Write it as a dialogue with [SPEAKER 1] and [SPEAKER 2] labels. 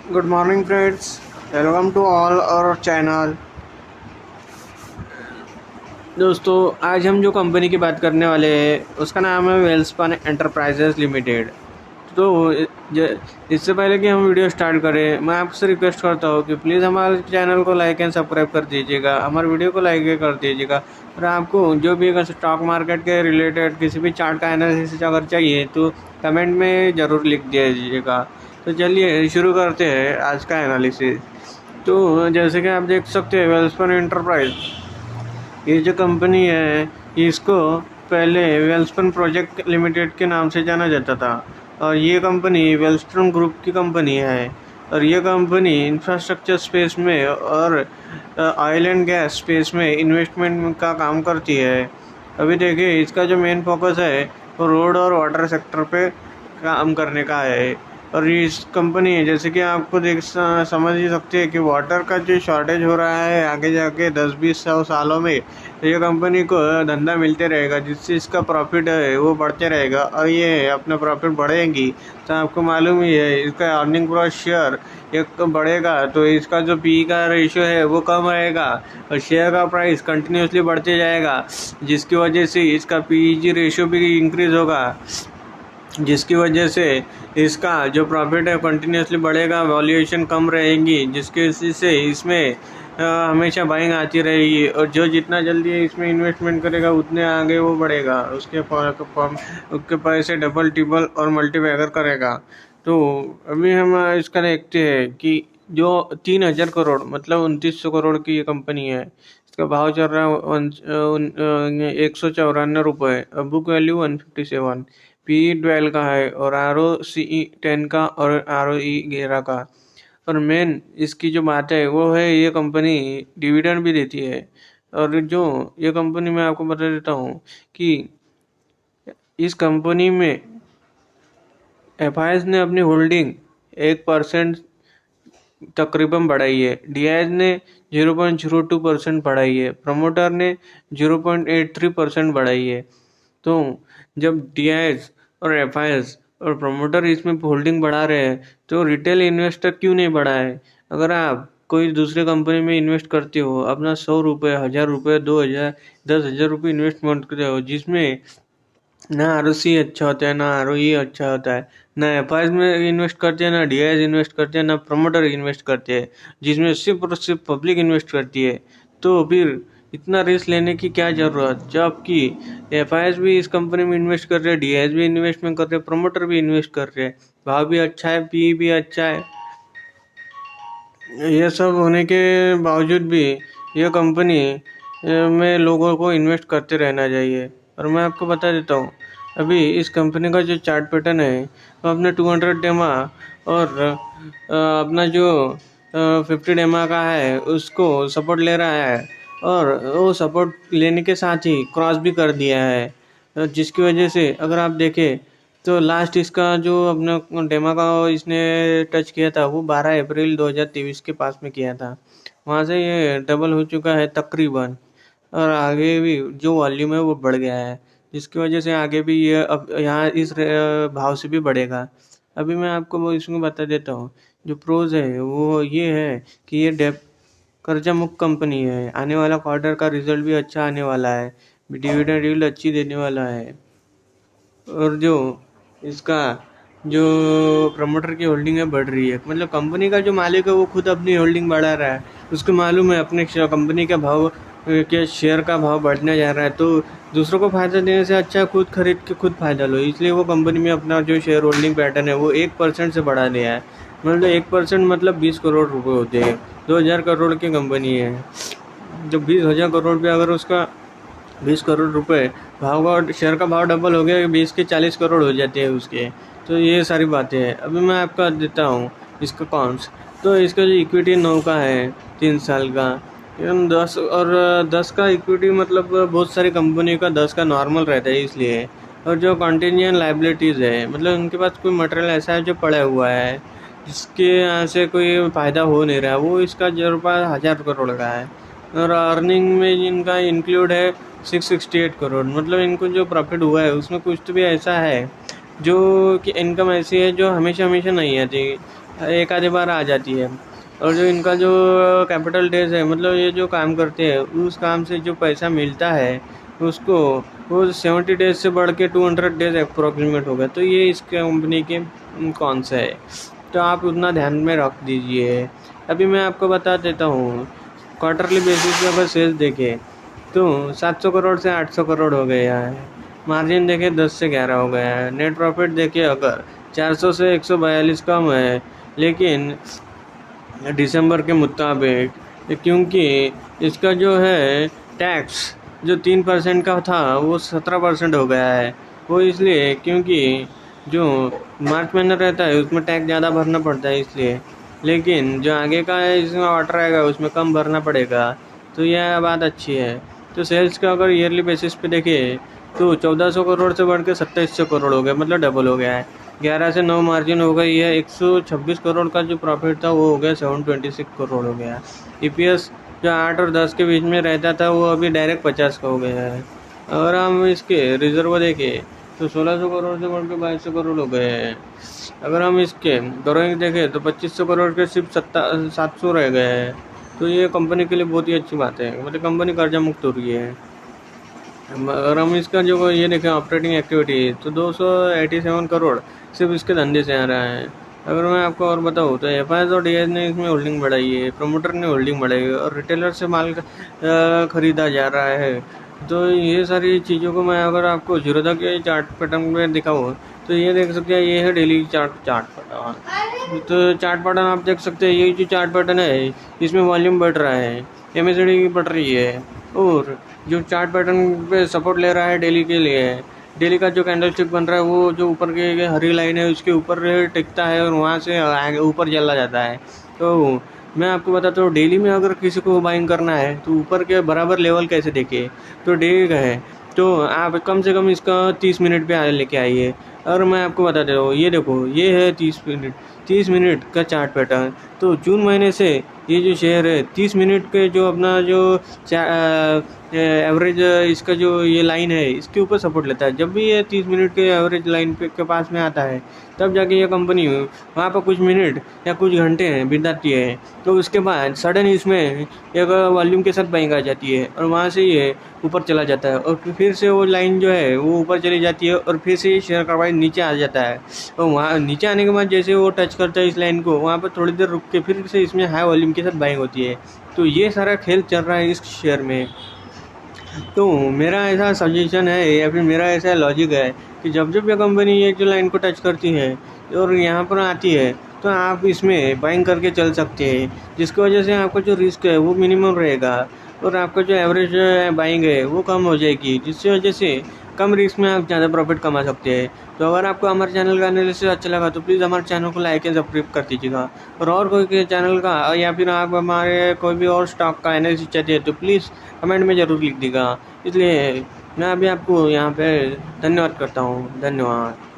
[SPEAKER 1] Good morning, friends. Welcome to all our channel. दोस्तों, आज हम जो कंपनी की बात करने वाले हैं उसका नाम है वेल्सपन एंटरप्राइजेस लिमिटेड। तो इससे पहले कि हम वीडियो स्टार्ट करें, मैं आपसे रिक्वेस्ट करता हूँ कि प्लीज़ हमारे चैनल को लाइक एंड सब्सक्राइब कर दीजिएगा, हमारे वीडियो को लाइक कर दीजिएगा। और आपको जो भी अगर स्टॉक मार्केट के रिलेटेड किसी भी चार्ट का एनालिसिस अगर चाहिए तो कमेंट में ज़रूर लिख दीजिएगा। तो चलिए शुरू करते हैं आज का एनालिसिस। तो जैसे कि आप देख सकते हैं, वेल्सपन एंटरप्राइज ये जो कंपनी है इसको पहले वेल्सपन प्रोजेक्ट लिमिटेड के नाम से जाना जाता था, और ये कंपनी वेलस्टन ग्रुप की कंपनी है। और ये कंपनी इंफ्रास्ट्रक्चर स्पेस में और ऑयल एंड गैस स्पेस में इन्वेस्टमेंट का काम करती है। अभी देखिए, इसका जो मेन फोकस है वो रोड और वाटर सेक्टर पे काम करने का है। और इस कंपनी है, जैसे कि आपको समझ ही सकते हैं कि वाटर का जो शॉर्टेज हो रहा है आगे जाके 10-20 सालों में, तो ये कंपनी को धंधा मिलते रहेगा, जिससे इसका प्रॉफिट है वो बढ़ते रहेगा। और ये अपना प्रॉफिट बढ़ेंगी तो आपको मालूम ही है इसका अर्निंग पर शेयर एक बढ़ेगा तो इसका जो पी का रेशियो है वो कम रहेगा, और शेयर का प्राइस कंटिन्यूसली बढ़ते जाएगा, जिसकी वजह से इसका पीईजी रेशियो भी इंक्रीज होगा, जिसकी वजह से इसका जो प्रॉफिट है कंटिन्यूसली बढ़ेगा, वैल्यूएशन कम रहेगी, जिसकी वजह से इसमें हमेशा बाइंग आती रहेगी। और जो जितना जल्दी इसमें इन्वेस्टमेंट करेगा उतने आगे वो बढ़ेगा, उसके पैसे डबल ट्रिपल और मल्टीपैगर करेगा। तो अभी हम इसका देखते हैं कि जो 3,000 करोड़ मतलब 2900 करोड़ की ये कंपनी है, इसका भाव चल रहा है 194 रुपये, बुक वैल्यू 157, पी 12 का है, और ROCE 10 का और ROE 11 का। और मेन इसकी जो बात है वो है ये कंपनी डिविडेंड भी देती है। और जो ये कंपनी मैं आपको बता देता हूँ कि इस कंपनी में एफआईएस ने अपनी होल्डिंग 1% तकरीबन बढ़ाई है, डीआईएस ने 0.02% बढ़ाई है, प्रमोटर ने 0.83% बढ़ाई है। तो जब डीआईएस और एफआईएस और प्रमोटर इसमें होल्डिंग बढ़ा रहे हैं तो रिटेल इन्वेस्टर क्यों नहीं बढ़ा है? अगर आप कोई दूसरे कंपनी में इन्वेस्ट करते हो, अपना 100 रुपये, 1000 रुपये, 2000, 10,000 रुपये इन्वेस्टमेंट करते हो, जिसमें ना आरओसी अच्छा होता है, ना आरओई अच्छा होता है, ना एफआईएस में इन्वेस्ट करते हैं, ना डीआईएस इन्वेस्ट करते हैं, ना प्रमोटर इन्वेस्ट करते हैं, जिसमें सिर्फ और सिर्फ पब्लिक इन्वेस्ट करती है। तो फिर इतना रिस्क लेने की क्या ज़रूरत, जबकि एफआईएस भी इस कंपनी में इन्वेस्ट कर रहे हैं, डीआईएस भी इन्वेस्टमेंट कर रहे हैं, प्रमोटर भी इन्वेस्ट कर रहे हैं, भाव भी अच्छा है, पी भी अच्छा है। ये सब होने के बावजूद भी ये कंपनी में लोगों को इन्वेस्ट करते रहना चाहिए। और मैं आपको बता देता हूँ, अभी इस कंपनी का जो चार्ट पैटर्न है वो अपने 200 डेमा और अपना जो 50 डेमा का है उसको सपोर्ट ले रहा है, और वो सपोर्ट लेने के साथ ही क्रॉस भी कर दिया है, जिसकी वजह से अगर आप देखें तो लास्ट इसका जो अपना डेमा का इसने टच किया था वो 12 अप्रैल 2023 के पास में किया था। वहाँ से ये डबल हो चुका है तकरीबन, और आगे भी जो वॉल्यूम है वो बढ़ गया है, जिसकी वजह से आगे भी ये अब यहाँ इस भाव से भी बढ़ेगा। अभी मैं आपको वो इसमें बता देता हूँ, जो प्रोज है वो ये है कि ये डेप कर्जा मुक्त कंपनी है, आने वाला क्वार्टर का रिजल्ट भी अच्छा आने वाला है, डिविडेंड यील्ड अच्छी देने वाला है। और जो इसका जो प्रमोटर की होल्डिंग है बढ़ रही है, मतलब कंपनी का जो मालिक है वो खुद अपनी होल्डिंग बढ़ा रहा है, उसको मालूम है अपने कंपनी का भाव के शेयर का भाव बढ़ने जा रहा है, तो दूसरों को फायदा देने से अच्छा खुद खरीद के खुद फायदा लो, इसलिए वो कंपनी में अपना जो शेयर होल्डिंग पैटर्न है वो 1% से बढ़ा दिया है। मतलब 1% मतलब 20 करोड़ रुपए होते हैं, 2,000 करोड़ की कंपनी है। जब 20,000 करोड़ पे अगर उसका 20 करोड़ रुपए भाव का शेयर का भाव डबल हो गया, 20 के 40 करोड़ हो जाते हैं उसके। तो ये सारी बातें हैं। अभी मैं आपका देता हूँ इसका कॉन्स। तो इसका जो इक्विटी 9 का है 3 साल का, 10 और 10 का इक्विटी मतलब बहुत सारी कंपनी का 10 का नॉर्मल रहता है इसलिए। और जो कॉन्टीजेंट लाइबिलिटीज़ है, मतलब उनके पास कोई मटेरियल ऐसा है जो पड़ा हुआ है जिसके यहाँ से कोई फ़ायदा हो नहीं रहा, वो इसका जो रुपये 1000 करोड़ का है। और अर्निंग में जिनका इंक्लूड है 668 करोड़, मतलब इनको जो प्रॉफिट हुआ है उसमें कुछ तो भी ऐसा है जो कि इनकम ऐसी है जो हमेशा हमेशा नहीं आती, एक आधे बार आ जाती है। और जो इनका जो कैपिटल डेज है, मतलब ये जो काम करते हैं उस काम से जो पैसा मिलता है उसको, वो 70 डेज से बढ़ के 200 डेज अप्रोक्सीमेट हो गया। तो ये इस कंपनी के कौन सा है, तो आप उतना ध्यान में रख दीजिए। अभी मैं आपको बता देता हूँ, क्वार्टरली बेसिस पे अगर सेल्स देखें तो 700 करोड़ से 800 करोड़ हो गया है। मार्जिन देखें 10 से 11 हो गया है। नेट प्रॉफिट देखिए अगर 400 से 142 कम है, लेकिन दिसंबर के मुताबिक, क्योंकि इसका जो है टैक्स जो 3% का था वो 17% हो गया है। वो इसलिए क्योंकि जो मार्च महीना रहता है उसमें टैक्स ज़्यादा भरना पड़ता है इसलिए, लेकिन जो आगे का है इसमें ऑर्डर आएगा उसमें कम भरना पड़ेगा। तो यह बात अच्छी है। तो सेल्स का अगर ईयरली बेसिस पे देखें तो 1400 करोड़ से बढ़ के 2700 करोड़ हो गया, मतलब डबल हो गया है। 11 से 9 मार्जिन हो गई है। 126 करोड़ का जो प्रॉफिट था वो हो गया 726 करोड़ हो गया। ईपीएस जो 8 और 10 के बीच में रहता था वो अभी डायरेक्ट 50 का हो गया है। अगर हम इसके रिजर्व देखें तो 1600 करोड़ से बढ़ के 2200 करोड़ हो गए हैं। अगर हम इसके बोरोइंग देखें तो 2500 करोड़ के सिर्फ 700 रह गए हैं। तो ये कंपनी के लिए बहुत ही अच्छी बात है, मतलब कंपनी कर्जा मुक्त हो रही है। अगर हम इसका जो ये देखें ऑपरेटिंग एक्टिविटी तो 287 करोड़ सिर्फ इसके धंधे से आ रहा है। अगर मैं आपको और बताऊँ तो एफआईएस और डीएस ने इसमें होल्डिंग बढ़ाई है, प्रमोटर ने होल्डिंग बढ़ाई है और रिटेलर से माल खरीदा जा रहा है। तो ये सारी चीज़ों को मैं अगर आपको जीरोधा के चार्ट पैटर्न में दिखाऊँ तो ये देख सकते हैं, ये है डेली चार्ट पैटर्न। तो चार्ट पैटर्न आप देख सकते हैं, ये जो चार्ट पैटर्न है इसमें वॉल्यूम बढ़ रहा है, एमएसडी बढ़ रही है, और जो चार्ट पैटर्न पे सपोर्ट ले रहा है डेली के लिए, डेली का जो कैंडल स्टिक बन रहा है वो जो ऊपर के हरी लाइन है उसके ऊपर टिकता है और वहाँ से आगे ऊपर चला जाता है। तो मैं आपको बताता हूँ, डेली में अगर किसी को बाइंग करना है तो ऊपर के बराबर लेवल कैसे देखे, तो डे का है तो आप कम से कम इसका 30 मिनट पे लेके आइए। और मैं आपको बता देता हूँ, ये देखो ये है 30 मिनट का चार्ट पैटर्न। तो जून महीने से ये जो शेयर है 30 मिनट के जो अपना जो एवरेज इसका जो ये लाइन है इसके ऊपर सपोर्ट लेता है। जब भी ये 30 मिनट के एवरेज लाइन पे के पास में आता है तब जाके ये कंपनी वहाँ पर कुछ मिनट या कुछ घंटे बिताती है। तो उसके बाद सडन इसमें एक वॉल्यूम के साथ बाइंग आ जाती है और वहाँ से ये ऊपर चला जाता है और फिर से वो लाइन जो है वो ऊपर चली जाती है और फिर से ये शेयर का प्राइस नीचे आ जाता है। और वहाँ नीचे आने के बाद जैसे वो टच करता है इस लाइन को, वहाँ पर थोड़ी देर रुक के फिर से इसमें हाई वॉल्यूम के साथ बाइंग होती है। तो ये सारा खेल चल रहा है इस शेयर में। तो मेरा ऐसा सजेशन है या फिर मेरा ऐसा लॉजिक है कि जब जब ये कंपनी ये जो लाइन को टच करती है और यहाँ पर आती है तो आप इसमें बाइंग करके चल सकते हैं, जिसकी वजह से आपका जो रिस्क है वो मिनिमम रहेगा और आपका जो एवरेज बाइंग है वो कम हो जाएगी, जिसकी वजह से कम रिस्क में आप ज़्यादा प्रॉफिट कमा सकते हैं। तो अगर आपको हमारे चैनल का एनालिसिस अच्छा लगा तो प्लीज़ हमारे चैनल को लाइक एंड सब्सक्राइब कर दीजिएगा। और कोई के चैनल का या फिर आप हमारे कोई भी और स्टॉक का एनालिसिस चाहते हैं तो प्लीज़ कमेंट में ज़रूर लिख दीजिएगा। इसलिए मैं अभी आपको यहाँ पे धन्यवाद करता हूँ। धन्यवाद।